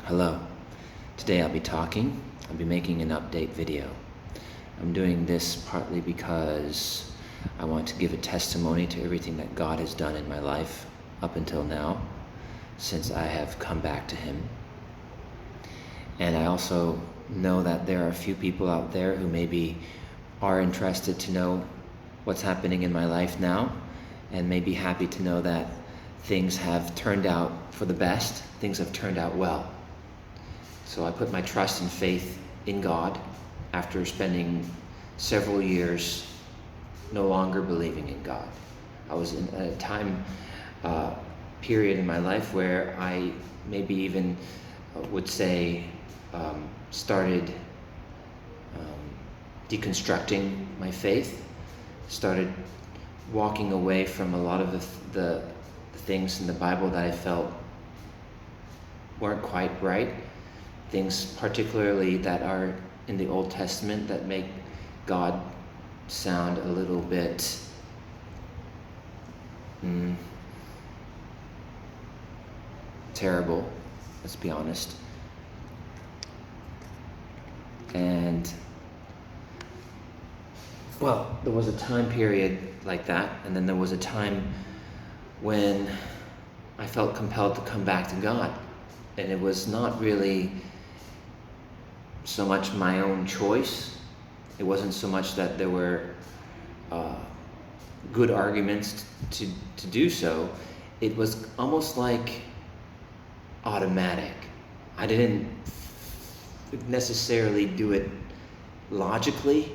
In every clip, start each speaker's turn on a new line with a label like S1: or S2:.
S1: Hello. Today I'll be making an update video. I'm doing this partly because I want to give a testimony to everything that God has done in my life up until now, since I have come back to Him. And I also know that there are a few people out there who maybe are interested to know what's happening in my life now, and may be happy to know that things have turned out for the best, things have turned out well. So I put my trust and faith in God after spending several years no longer believing in God. I was in a time period in my life where I maybe even would say started deconstructing my faith, started walking away from a lot of the things in the Bible that I felt weren't quite right. Things particularly that are in the Old Testament that make God sound a little bit terrible, let's be honest. And well, there was a time period like that, and then there was a time when I felt compelled to come back to God. And it was not really so much my own choice. It wasn't so much that there were good arguments to do so. It was almost like automatic. I didn't necessarily do it logically.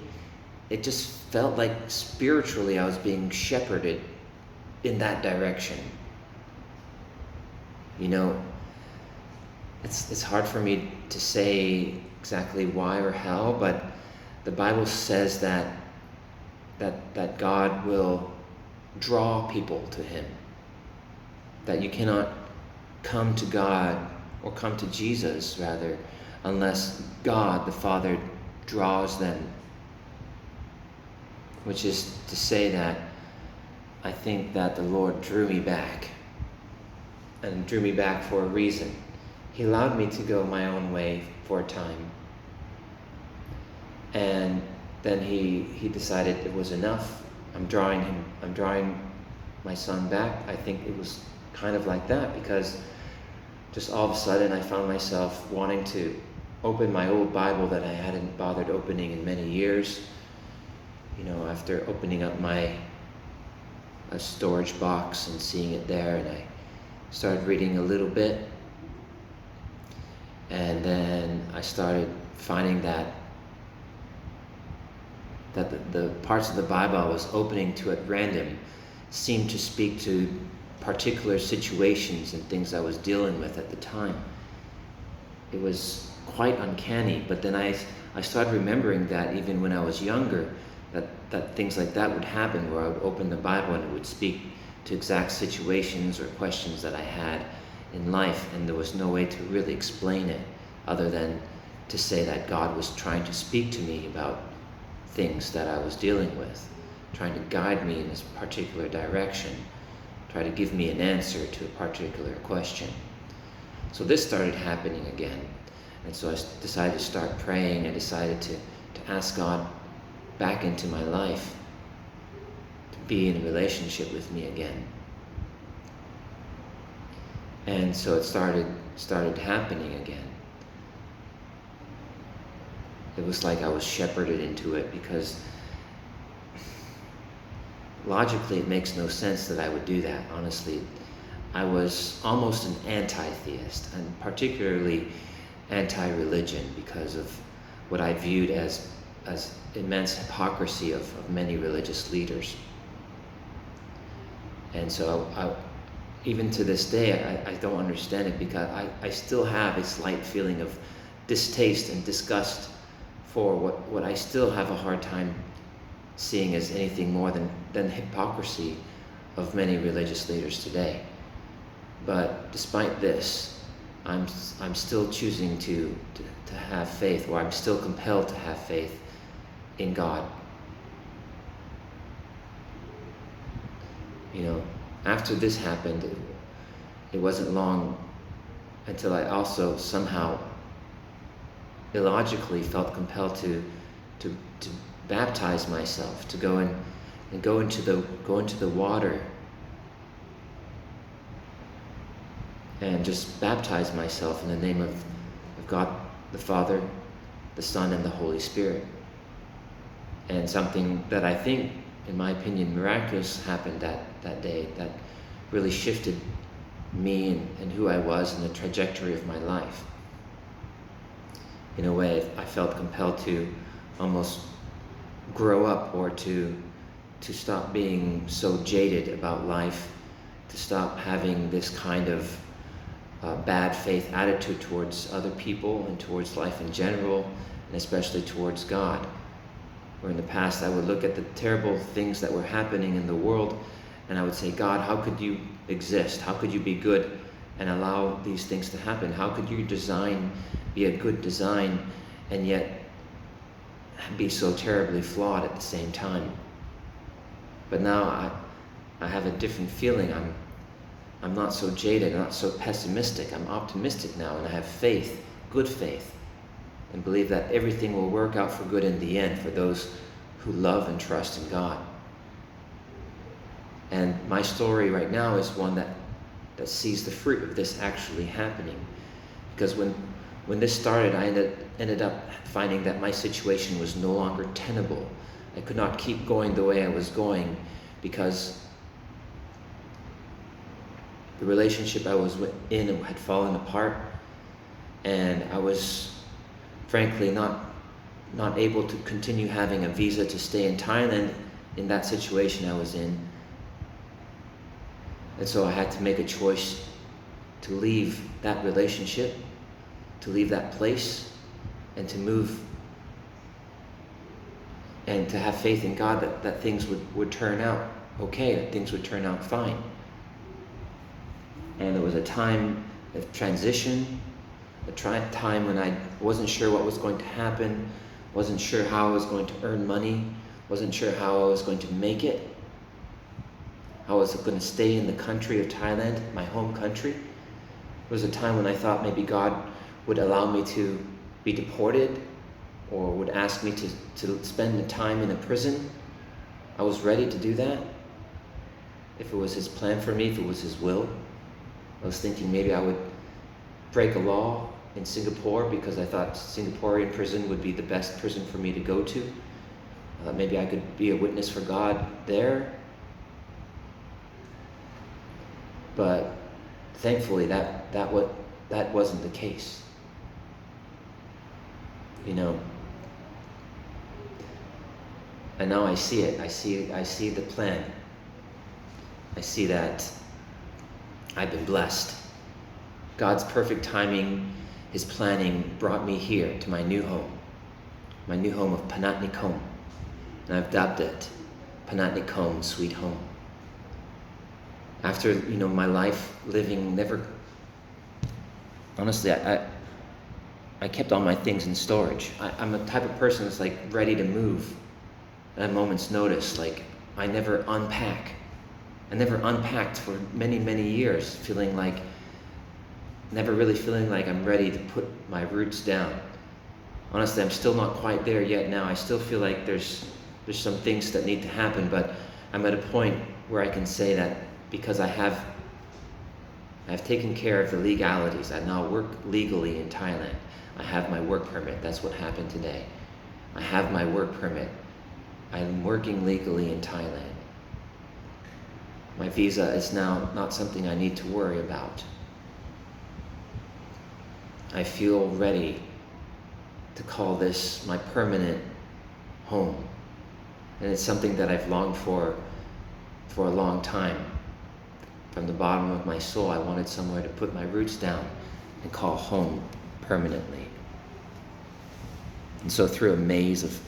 S1: It just felt like spiritually I was being shepherded in that direction. You know, it's hard for me to say exactly why or how, but the Bible says that God will draw people to Him. That you cannot come to God, or come to Jesus rather, unless God the Father draws them. Which is to say that I think that the Lord drew me back, and drew me back for a reason. He allowed me to go my own way for a time. And then he decided it was enough. I'm drawing my son back. I think it was kind of like that, because just all of a sudden I found myself wanting to open my old Bible that I hadn't bothered opening in many years. You know, after opening up a storage box and seeing it there, and I started reading a little bit. And then I started finding that the parts of the Bible I was opening to at random seemed to speak to particular situations and things I was dealing with at the time. It was quite uncanny, but then I started remembering that even when I was younger, that things like that would happen, where I would open the Bible and it would speak to exact situations or questions that I had in life, and there was no way to really explain it other than to say that God was trying to speak to me about things that I was dealing with, trying to guide me in this particular direction, try to give me an answer to a particular question. So this started happening again, and so I decided to start praying. I decided to ask God back into my life, to be in a relationship with me again. And so it started happening again. It was like I was shepherded into it, because logically it makes no sense that I would do that, honestly. I was almost an anti-theist, and particularly anti-religion, because of what I viewed as immense hypocrisy of many religious leaders. And so even to this day, I don't understand it, because I still have a slight feeling of distaste and disgust for what I still have a hard time seeing as anything more than hypocrisy of many religious leaders today. But despite this, I'm still choosing to have faith, or I'm still compelled to have faith in God. You know, after this happened, it wasn't long until I also somehow illogically felt compelled to baptize myself, to go into the water and just baptize myself in the name of God the Father, the Son, and the Holy Spirit. And something that I think, in my opinion, miraculous happened that day that really shifted me and who I was and the trajectory of my life. In a way, I felt compelled to almost grow up, or to stop being so jaded about life, to stop having this kind of bad faith attitude towards other people and towards life in general, and especially towards God. Where in the past I would look at the terrible things that were happening in the world and I would say, God, how could you exist? How could you be good and allow these things to happen? How could your design be a good design and yet be so terribly flawed at the same time? But now I have a different feeling. I'm not so jaded, I'm not so pessimistic. I'm optimistic now, and I have faith, good faith, and believe that everything will work out for good in the end for those who love and trust in God. And my story right now is one that sees the fruit of this actually happening. Because when this started, I ended up finding that my situation was no longer tenable. I could not keep going the way I was going because the relationship I was in had fallen apart, and I was frankly not able to continue having a visa to stay in Thailand in that situation I was in. And so I had to make a choice to leave that relationship, to leave that place, and to move and to have faith in God that things would turn out okay, that things would turn out fine. And there was a time of transition, a time when I wasn't sure what was going to happen, wasn't sure how I was going to earn money, wasn't sure how I was going to make it, how I was going to stay in the country of Thailand, my home country. There was a time when I thought maybe God would allow me to be deported or would ask me to spend the time in a prison. I was ready to do that if it was His plan for me, if it was His will. I was thinking maybe I would break a law in Singapore because I thought Singaporean prison would be the best prison for me to go to. I thought maybe I could be a witness for God there. But thankfully that wasn't the case. You know. And now I see it. I see the plan. I see that I've been blessed. God's perfect timing, His planning brought me here to my new home of Panat Nikom. And I've dubbed it Panat Nikom, Sweet Home. After, my life living honestly, I kept all my things in storage. I'm a type of person that's like ready to move at a moment's notice. Like I never unpack. I never unpacked for many, many years, never really feeling like I'm ready to put my roots down. Honestly, I'm still not quite there yet now. I still feel like there's some things that need to happen, but I'm at a point where I can say that because I have taken care of the legalities. I now work legally in Thailand. I have my work permit. That's what happened today. I have my work permit. I'm working legally in Thailand. My visa is now not something I need to worry about. I feel ready to call this my permanent home. And it's something that I've longed for a long time. From the bottom of my soul, I wanted somewhere to put my roots down and call home permanently. And so through a maze of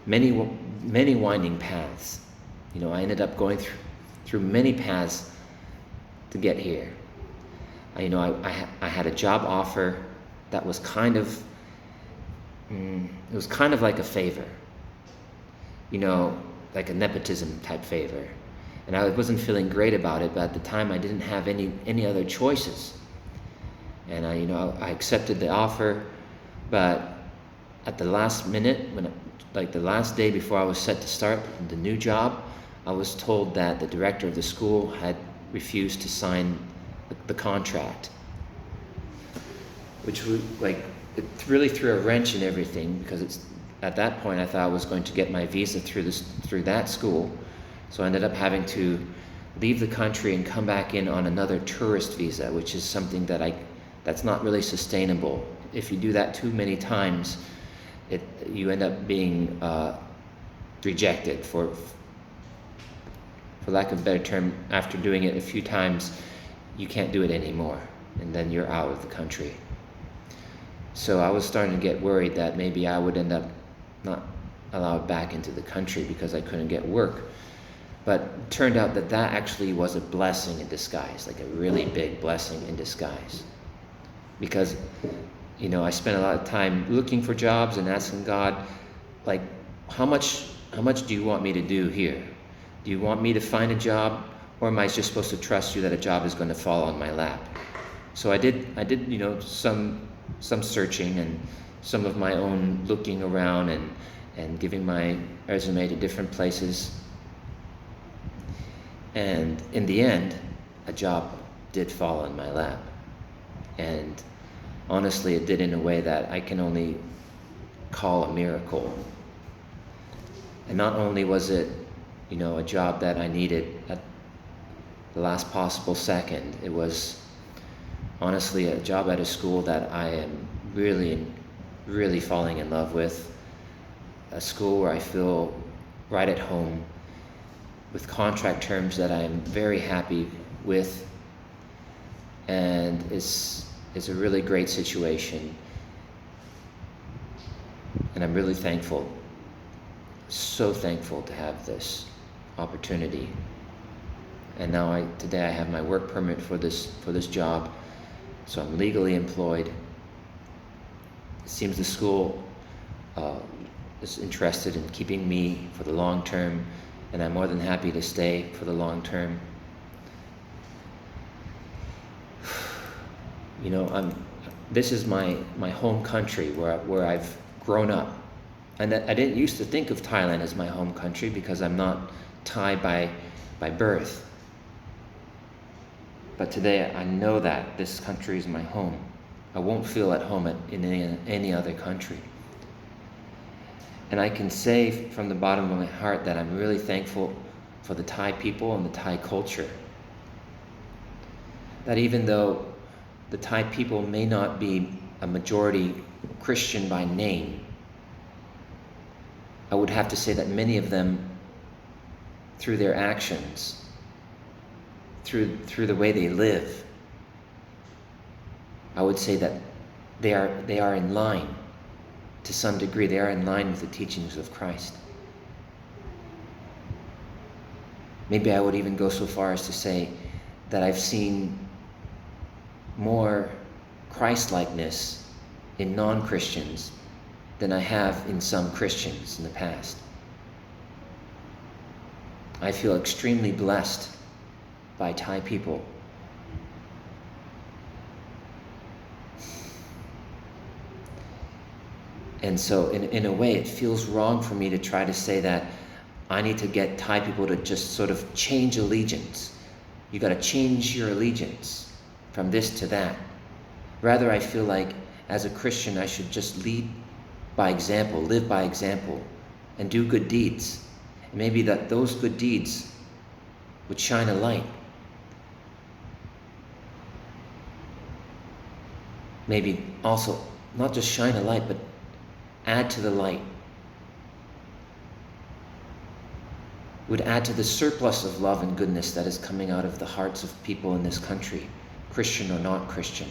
S1: many winding paths, I ended up going through many paths to get here. I had a job offer that was kind of like a favor, like a nepotism type favor. And I wasn't feeling great about it, but at the time I didn't have any other choices. And I accepted the offer, but at the last minute, like the last day before I was set to start the new job, I was told that the director of the school had refused to sign the contract, which it really threw a wrench in everything, because at that point I thought I was going to get my visa through that school. So I ended up having to leave the country and come back in on another tourist visa, which is something that's not really sustainable. If you do that too many times, you end up being rejected. For lack of a better term, after doing it a few times, you can't do it anymore, and then you're out of the country. So I was starting to get worried that maybe I would end up not allowed back into the country because I couldn't get work. But it turned out that actually was a blessing in disguise, like a really big blessing in disguise. Because, I spent a lot of time looking for jobs and asking God, like, how much do you want me to do here? Do you want me to find a job, or am I just supposed to trust you that a job is going to fall on my lap? So I did some searching and some of my own looking around and giving my resume to different places. And in the end, a job did fall on my lap. And honestly, it did in a way that I can only call a miracle. And not only was it, a job that I needed at the last possible second, it was honestly a job at a school that I am really, really falling in love with. A school where I feel right at home, with contract terms that I am very happy with, and it's a really great situation, and I'm really thankful, so thankful to have this opportunity. And now today I have my work permit for this job, so I'm legally employed. It seems the school is interested in keeping me for the long term, and I'm more than happy to stay for the long term. This is my home country where I've grown up. And I didn't used to think of Thailand as my home country because I'm not Thai by birth. But today I know that this country is my home. I won't feel at home in any other country. And I can say from the bottom of my heart that I'm really thankful for the Thai people and the Thai culture. That even though the Thai people may not be a majority Christian by name, I would have to say that many of them, through their actions, through the way they live, I would say that they are in line. To some degree, they are in line with the teachings of Christ. Maybe I would even go so far as to say that I've seen more Christ-likeness in non-Christians than I have in some Christians in the past. I feel extremely blessed by Thai people. And so in a way, it feels wrong for me to try to say that I need to get Thai people to just sort of change allegiance. You got to change your allegiance from this to that. Rather, I feel like as a Christian, I should just lead by example, live by example, and do good deeds. And maybe that those good deeds would shine a light. Maybe also not just shine a light, but add to the light. Would add to the surplus of love and goodness that is coming out of the hearts of people in this country, Christian or not Christian.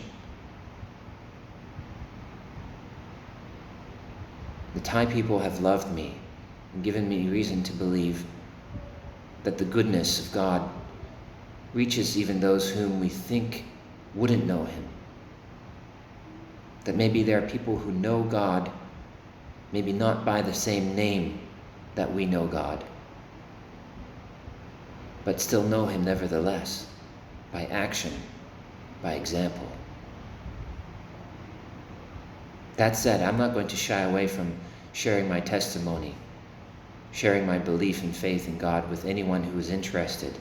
S1: The Thai people have loved me and given me reason to believe that the goodness of God reaches even those whom we think wouldn't know Him. That maybe there are people who know God, maybe not by the same name that we know God, but still know Him nevertheless, by action, by example. That said, I'm not going to shy away from sharing my testimony, sharing my belief and faith in God with anyone who is interested.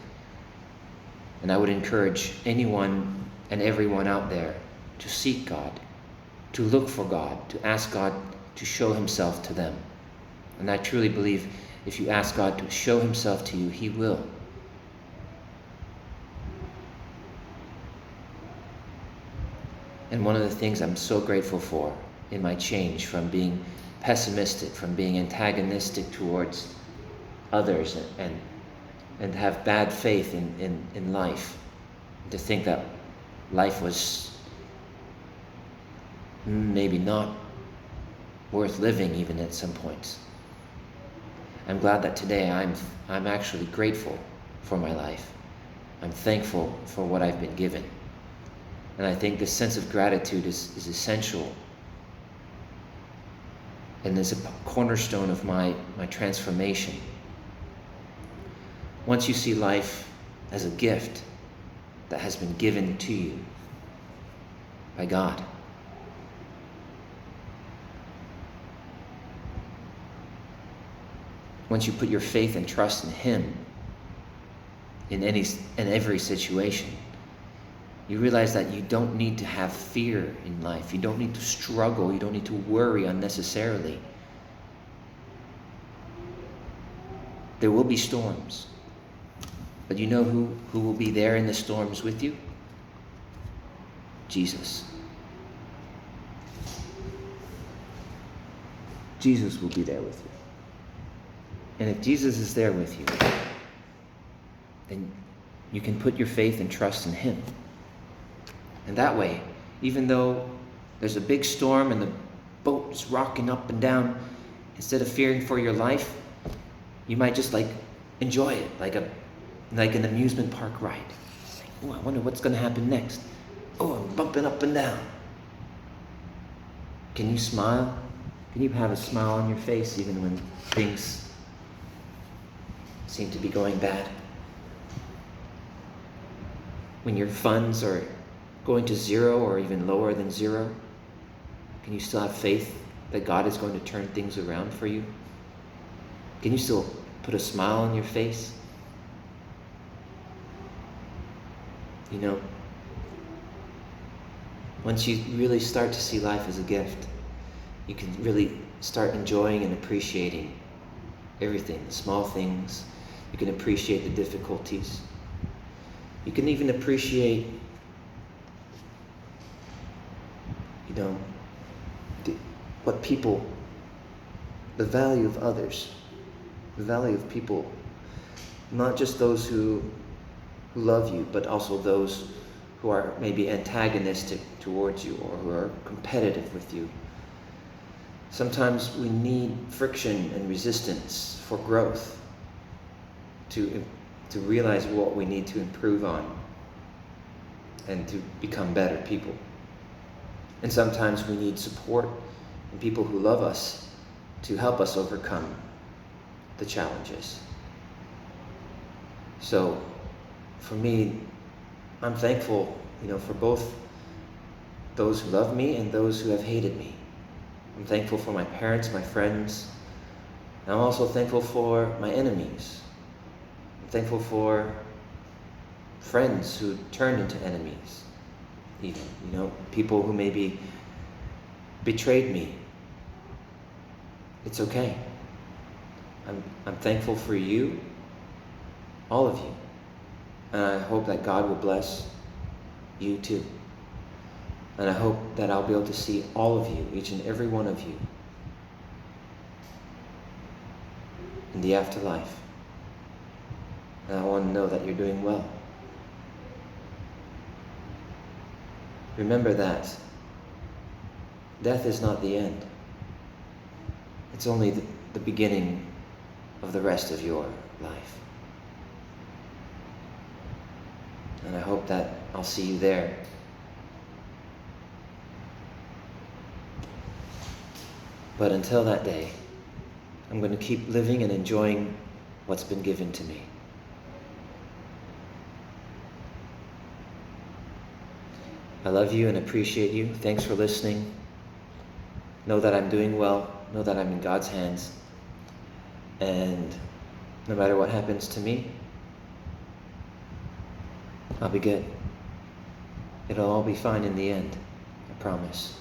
S1: And I would encourage anyone and everyone out there to seek God, to look for God, to ask God to show himself to them. And I truly believe if you ask God to show himself to you, he will. And one of the things I'm so grateful for in my change from being pessimistic, from being antagonistic towards others and have bad faith in life, to think that life was maybe not worth living even at some points. I'm glad that today I'm actually grateful for my life. I'm thankful for what I've been given. And I think this sense of gratitude is essential and is a cornerstone of my transformation. Once you see life as a gift that has been given to you by God, once you put your faith and trust in him in every situation, you realize that you don't need to have fear in life. You don't need to struggle. You don't need to worry unnecessarily. There will be storms. But you know who will be there in the storms with you? Jesus. Jesus will be there with you. And if Jesus is there with you, then you can put your faith and trust in him. And that way, even though there's a big storm and the boat is rocking up and down, instead of fearing for your life, you might just enjoy it like an amusement park ride. Oh, I wonder what's going to happen next. Oh, I'm bumping up and down. Can you smile? Can you have a smile on your face even when things seem to be going bad? When your funds are going to zero or even lower than zero, can you still have faith that God is going to turn things around for you? Can you still put a smile on your face? You know, once you really start to see life as a gift, you can really start enjoying and appreciating everything, the small things. You can appreciate the difficulties. You can even appreciate, what people, the value of others, the value of people, not just those who love you, but also those who are maybe antagonistic towards you or who are competitive with you. Sometimes we need friction and resistance for growth to realize what we need to improve on and to become better people. And sometimes we need support and people who love us to help us overcome the challenges. So for me, I'm thankful, for both those who love me and those who have hated me. I'm thankful for my parents, my friends, and I'm also thankful for my enemies. I'm thankful for friends who turned into enemies, even, people who maybe betrayed me. It's okay. I'm thankful for you, all of you. And I hope that God will bless you too. And I hope that I'll be able to see all of you, each and every one of you, in the afterlife. And I want to know that you're doing well. Remember that death is not the end. It's only the beginning of the rest of your life. And I hope that I'll see you there. But until that day, I'm going to keep living and enjoying what's been given to me. I love you and appreciate you. Thanks for listening. know that I'm doing well, know that I'm in God's hands, and no matter what happens to me, I'll be good. It'll all be fine in the end, I promise.